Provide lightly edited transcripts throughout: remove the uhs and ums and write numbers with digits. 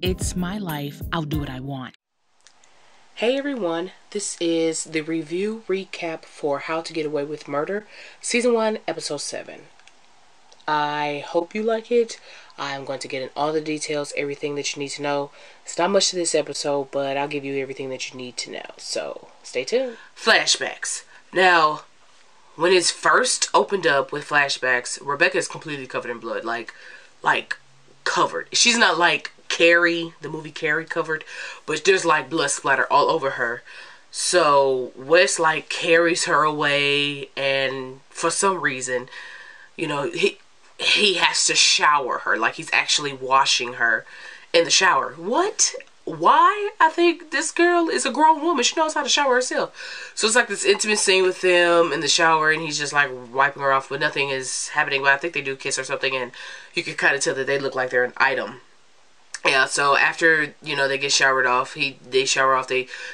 It's my life. I'll do what I want. Hey everyone, this is the review recap for How to Get Away with Murder, Season 1, Episode 7. I hope you like it. I'm going to get in all the details, everything that you need to know. It's not much to this episode, but I'll give you everything that you need to know. So, stay tuned. Flashbacks. Now, when it's first opened up with flashbacks, Rebecca is completely covered in blood. Like covered. She's not like Carrie, the movie Carrie covered, but there's like blood splatter all over her. So Wes like carries her away, and for some reason, you know, he has to shower her. Like he's actually washing her in the shower. What? Why? I think this girl is a grown woman. She knows how to shower herself. So it's like this intimate scene with them in the shower, and he's just like wiping her off, but nothing is happening. But I think they do kiss or something, and you can kind of tell that they look like they're an item. Yeah, so after, you know, they get showered off, they shower off,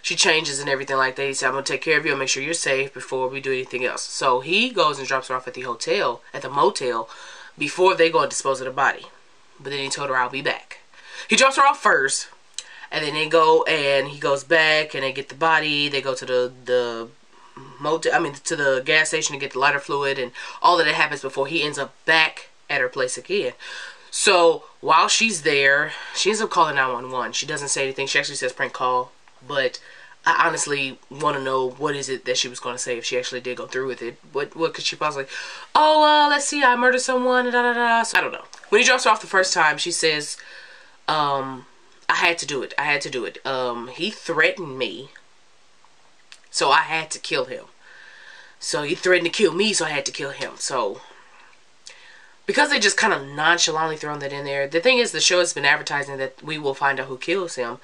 she changes and everything like that. He said, I'm going to take care of you and make sure you're safe before we do anything else. So he goes and drops her off at the hotel, at the motel, before they go and dispose of the body. But then he told her, I'll be back. He drops her off first, and then they go and he goes back and they get the body. They go to the motel, to the gas station to get the lighter fluid, and all of that happens before he ends up back at her place again. So while she's there, she ends up calling 911. She doesn't say anything. She actually says prank call. But I honestly want to know what is it that she was going to say if she actually did go through with it. What could she possibly... Oh, let's see. I murdered someone. Da, da, da. So I don't know. When he drops her off the first time, she says, I had to do it. I had to do it. He threatened me, so I had to kill him. So he threatened to kill me, so I had to kill him. So... because they just kind of nonchalantly thrown that in there. The thing is, the show has been advertising that we will find out who kills him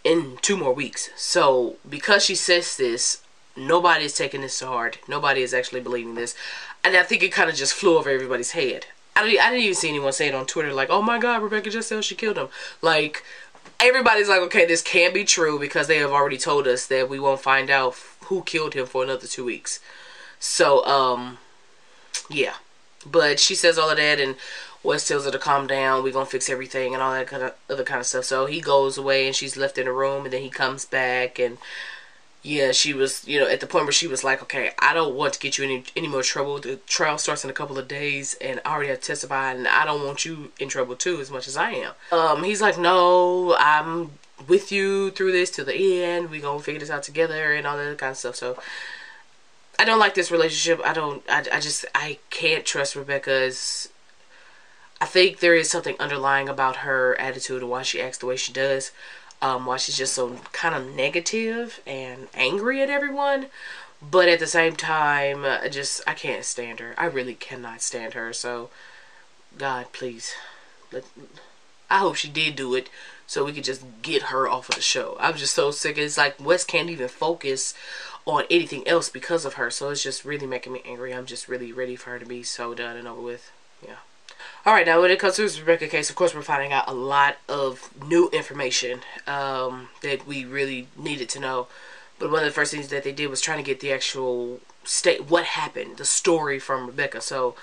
in 2 more weeks. So, because she says this, nobody is taking this to heart. Nobody is actually believing this. And I think it kind of just flew over everybody's head. I didn't even see anyone say it on Twitter, like, oh my god, Rebecca just said she killed him. Like, everybody's like, okay, this can't be true because they have already told us that we won't find out who killed him for another 2 weeks. So, yeah. But she says all of that, and Wes tells her to calm down. We're going to fix everything and all that kind of other kind of stuff. So he goes away, and she's left in a room, and then he comes back. And yeah, she was, you know, at the point where she was like, okay, I don't want to get you any more trouble. The trial starts in a couple of days, and I already have to testify, and I don't want you in trouble too as much as I am. He's like, no, I'm with you through this to the end. We're going to figure this out together and all that kind of stuff. So... I don't like this relationship. I can't trust Rebecca. I think there is something underlying about her attitude and why she acts the way she does. Why she's just so kind of negative and angry at everyone. But at the same time, I can't stand her. I really cannot stand her. So, God, please. I hope she did do it so we could just get her off of the show. I'm just so sick. It's like Wes can't even focus on anything else because of her. So it's just really making me angry. I'm just really ready for her to be so done and over with. Yeah. Alright, now when it comes to this Rebecca case, of course we're finding out a lot of new information that we really needed to know. But one of the first things that they did was trying to get the actual what happened, the story from Rebecca. So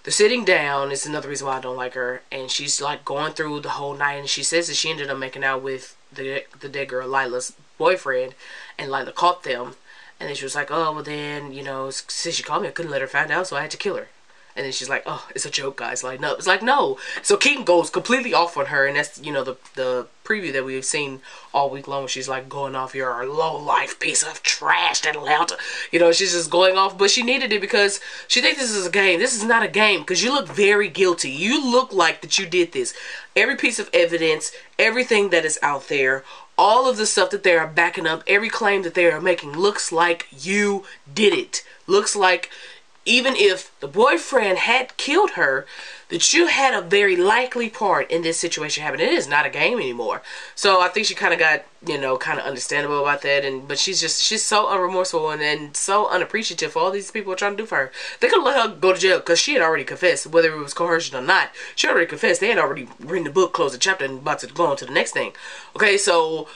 they're sitting down. It's another reason why I don't like her. And she's like going through the whole night, and she says that she ended up making out with the dead girl Lila's boyfriend, and Lila caught them. And then she was like, oh, well then, you know, since she called me, I couldn't let her find out, so I had to kill her. And then she's like, oh, it's a joke, guys. Like, no. It's like, no. So Keaton goes completely off on her, and that's, you know, the preview that we've seen all week long. She's like going off, you're a low-life piece of trash that allowed to, you know, she's just going off. But she needed it because she thinks this is a game. This is not a game because you look very guilty. You look like that you did this. Every piece of evidence, everything that is out there, all of the stuff that they are backing up, every claim that they are making looks like you did it. Looks like even if the boyfriend had killed her, that you had a very likely part in this situation happening. It is not a game anymore. So I think she kind of got, you know, kind of understandable about that. But she's so unremorseful and so unappreciative for all these people are trying to do for her. They could let her go to jail because she had already confessed, whether it was coercion or not. She already confessed. They had already written the book, closed the chapter, and about to go on to the next thing. Okay, so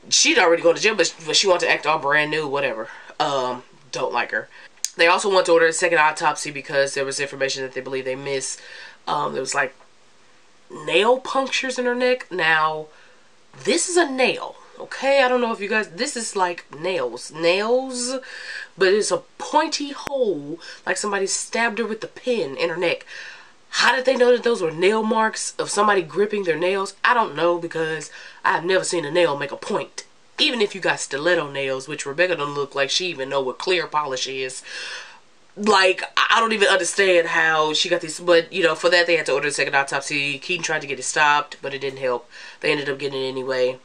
she'd already gone to jail, but she wanted to act all brand new, whatever. Don't like her. They also want to order a second autopsy because there was information that they believe they missed. There was like nail punctures in her neck. Now, This is a nail. Okay, I don't know if you guys, this is like nails, but it's a pointy hole, like somebody stabbed her with the pin in her neck. How did they know that those were nail marks of somebody gripping their nails? I don't know, because I've never seen a nail make a point. Even if you got stiletto nails, which Rebecca don't look like she even know what clear polish is. Like, I don't even understand how she got these, but, you know, for that they had to order a second autopsy. Keaton tried to get it stopped, but it didn't help. They ended up getting it anyway.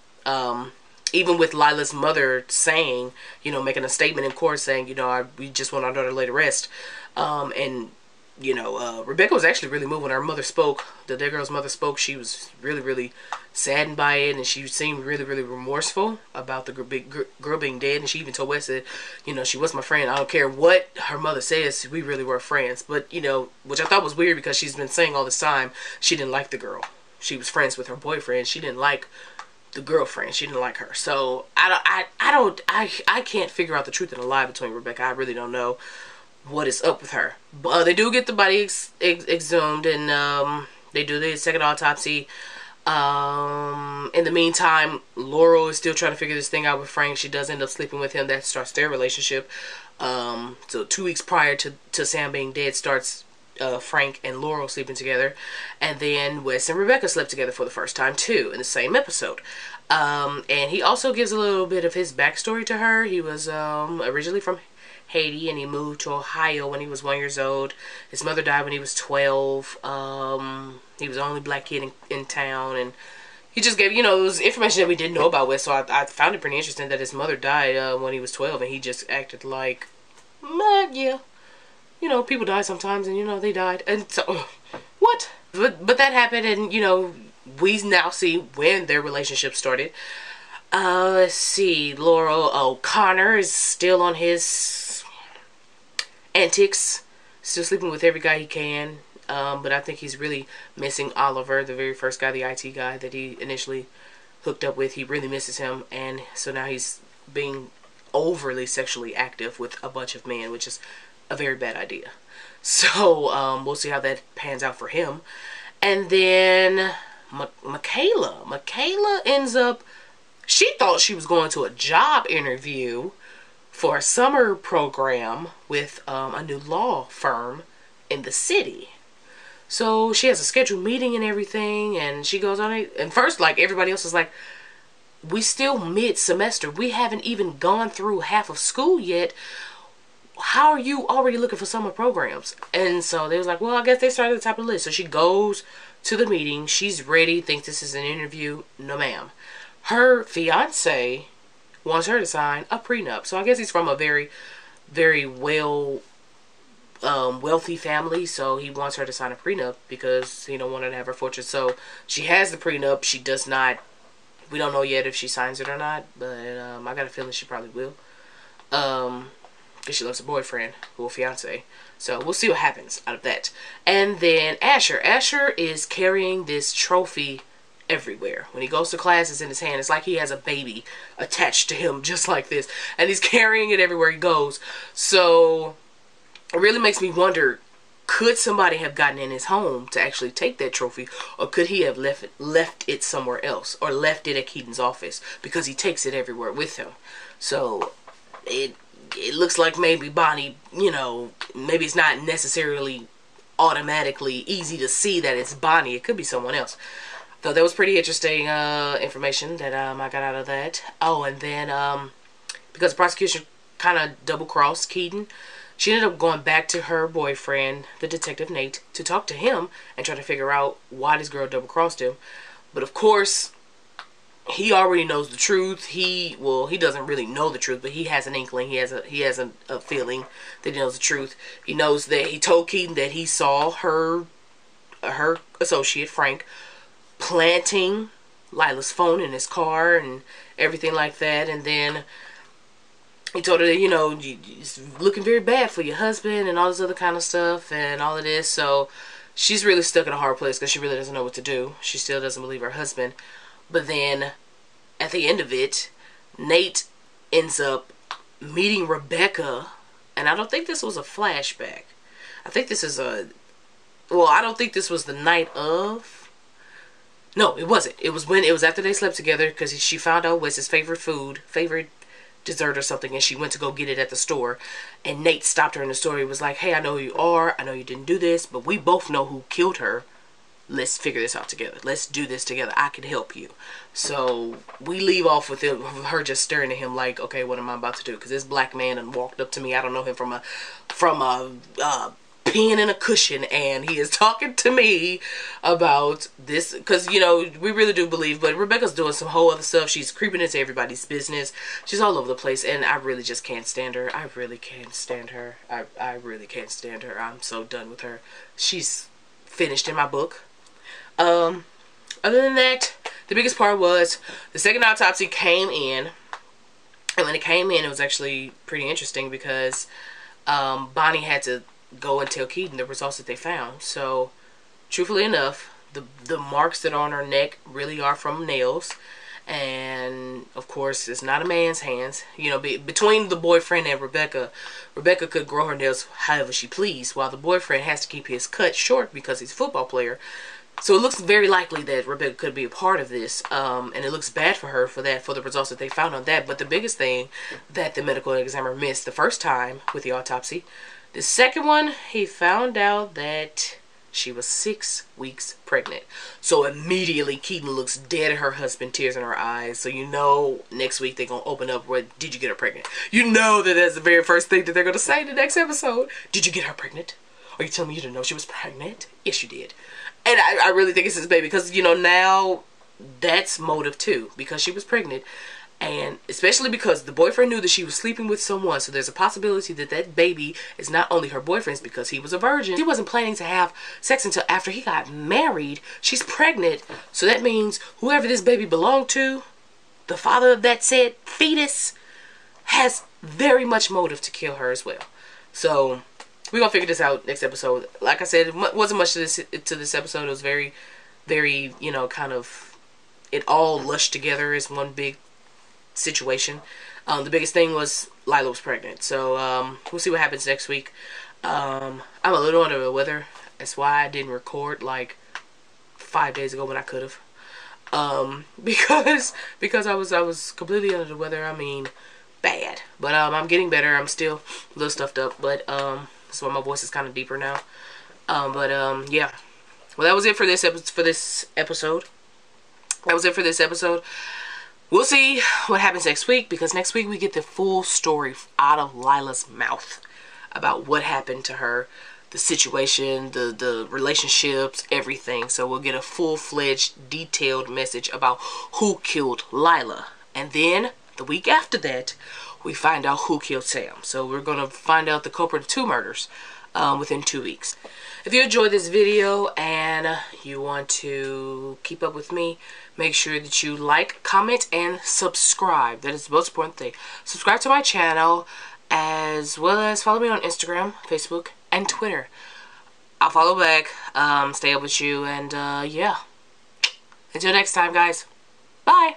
Even with Lila's mother saying, you know, making a statement in court saying, you know, we just want our daughter to lay to rest. And, you know, Rebecca was actually really moved when her mother spoke. The dead girl's mother spoke. She was really, really saddened by it, and she seemed really, really remorseful about the girl being dead. And she even told Wes that, you know, she was my friend. I don't care what her mother says, we really were friends. But, you know, which I thought was weird, because she's been saying all this time she didn't like the girl. She was friends with her boyfriend. She didn't like the girlfriend. She didn't like her. So I can't figure out the truth and the lie between Rebecca. I really don't know what is up with her. But they do get the body exhumed, and they do the second autopsy. In the meantime, Laurel is still trying to figure this thing out with Frank. She does end up sleeping with him. That starts their relationship. So 2 weeks prior to Sam being dead starts Frank and Laurel sleeping together, and then Wes and Rebecca slept together for the first time too in the same episode. And he also gives a little bit of his backstory to her. He was originally from Haiti, and he moved to Ohio when he was 1 year old. His mother died when he was 12. He was the only black kid in town, and he just gave, you know, it was information that we didn't know about Wes, so I found it pretty interesting that his mother died when he was 12, and he just acted like, yeah, you know, people die sometimes, and, you know, they died. And so, what? But that happened, and, you know, we now see when their relationship started. Let's see. Laurel O'Connor is still on his antics. Still sleeping with every guy he can. But I think he's really missing Oliver, the very first guy, the IT guy that he initially hooked up with. He really misses him, and so now he's being overly sexually active with a bunch of men, which is a very bad idea. So we'll see how that pans out for him. And then Michaela ends up, she thought she was going to a job interview for a summer program with a new law firm in the city. So she has a scheduled meeting and everything, and she goes on it. And first, like, everybody else is like, we still mid-semester. We haven't even gone through half of school yet. How are you already looking for summer programs? And so they was like, well, I guess they started at the top of the list. So she goes to the meeting. She's ready, thinks this is an interview. No, ma'am. Her fiance wants her to sign a prenup. So I guess he's from a very, very wealthy family. So he wants her to sign a prenup because he don't want her to have her fortune. So she has the prenup. She does not. We don't know yet if she signs it or not. But I got a feeling she probably will. Because she loves her boyfriend, or fiance. So we'll see what happens out of that. And then Asher. Asher is carrying this trophy everywhere. When he goes to class, it's in his hand. It's like he has a baby attached to him, just like this. And he's carrying it everywhere he goes. So it really makes me wonder, could somebody have gotten in his home to actually take that trophy? Or could he have left it somewhere else? Or left it at Keaton's office? Because he takes it everywhere with him. So it looks like maybe Bonnie, you know, maybe it's not necessarily automatically easy to see that it's Bonnie. It could be someone else. Though that was pretty interesting information that I got out of that. Oh, and then because the prosecution kind of double-crossed Keaton, she ended up going back to her boyfriend, the detective Nate, to talk to him and try to figure out why this girl double-crossed him. But of course, he already knows the truth. He doesn't really know the truth, but he has an inkling. He has a feeling that he knows the truth. He knows that he told Keaton that he saw her associate Frank planting Lila's phone in his car and everything like that. And then he told her that, you know, it's looking very bad for your husband and all this other kind of stuff and all of this. So she's really stuck in a hard place because she really doesn't know what to do. She still doesn't believe her husband. But then, at the end of it, Nate ends up meeting Rebecca. And I don't think this was a flashback. I think this is well, I don't think this was the night of. No, it wasn't. It was after they slept together, because she found out Wes's favorite dessert or something, and she went to go get it at the store, and Nate stopped her in the store. He was like, hey, I know who you are, I know you didn't do this, but we both know who killed her. Let's figure this out together. Let's do this together. I can help you. So we leave off with her just staring at him like, okay, what am I about to do? Because this black man and walked up to me. I don't know him from a pen and a cushion, and he is talking to me about this, because, you know, we really do believe, but Rebecca's doing some whole other stuff. She's creeping into everybody's business. She's all over the place, and I really just can't stand her. I really can't stand her. I really can't stand her. I'm so done with her. She's finished in my book. Other than that, the biggest part was the second autopsy came in, and when it came in, it was actually pretty interesting, because Bonnie had to go and tell Keaton the results that they found. So, truthfully enough, the marks that are on her neck really are from nails, and of course, it's not a man's hands. You know, between the boyfriend and Rebecca could grow her nails however she pleased, while the boyfriend has to keep his cut short because he's a football player. So it looks very likely that Rebecca could be a part of this, and it looks bad for her for the results that they found on that. But the biggest thing that the medical examiner missed the first time with the autopsy, the second one, he found out that she was 6 weeks pregnant. So immediately Keaton looks dead at her husband, tears in her eyes. So you know next week they're going to open up with, did you get her pregnant? You know that that's the very first thing that they're going to say in the next episode. Did you get her pregnant? Are you telling me you didn't know she was pregnant? Yes, you did. And I really think it's his baby, because, you know, now that's motive too, because she was pregnant. And especially because the boyfriend knew that she was sleeping with someone. So there's a possibility that that baby is not only her boyfriend's, because he was a virgin. He wasn't planning to have sex until after he got married. She's pregnant. So that means whoever this baby belonged to, the father of that said fetus, has very much motive to kill her as well. So we're going to figure this out next episode. Like I said, it wasn't much to this episode. It was very, very, you know, kind of, it all lushed together as one big situation. The biggest thing was Lila was pregnant. So we'll see what happens next week. I'm a little under the weather. That's why I didn't record like 5 days ago when I could have. Because I was completely under the weather. I mean, bad. But I'm getting better. I'm still a little stuffed up, but that's why my voice is kind of deeper now. Yeah. Well, that was it for this episode. That was it for this episode. We'll see what happens next week, because next week we get the full story out of Lila's mouth about what happened to her, the situation, the relationships, everything. So we'll get a full-fledged, detailed message about who killed Lila. And then the week after that, we find out who killed Sam. So we're going to find out the culprit of 2 murders within 2 weeks. If you enjoyed this video and you want to keep up with me, make sure that you like, comment, and subscribe. That is the most important thing. Subscribe to my channel, as well as follow me on Instagram, Facebook, and Twitter. I'll follow back, stay up with you, and yeah. Until next time, guys. Bye!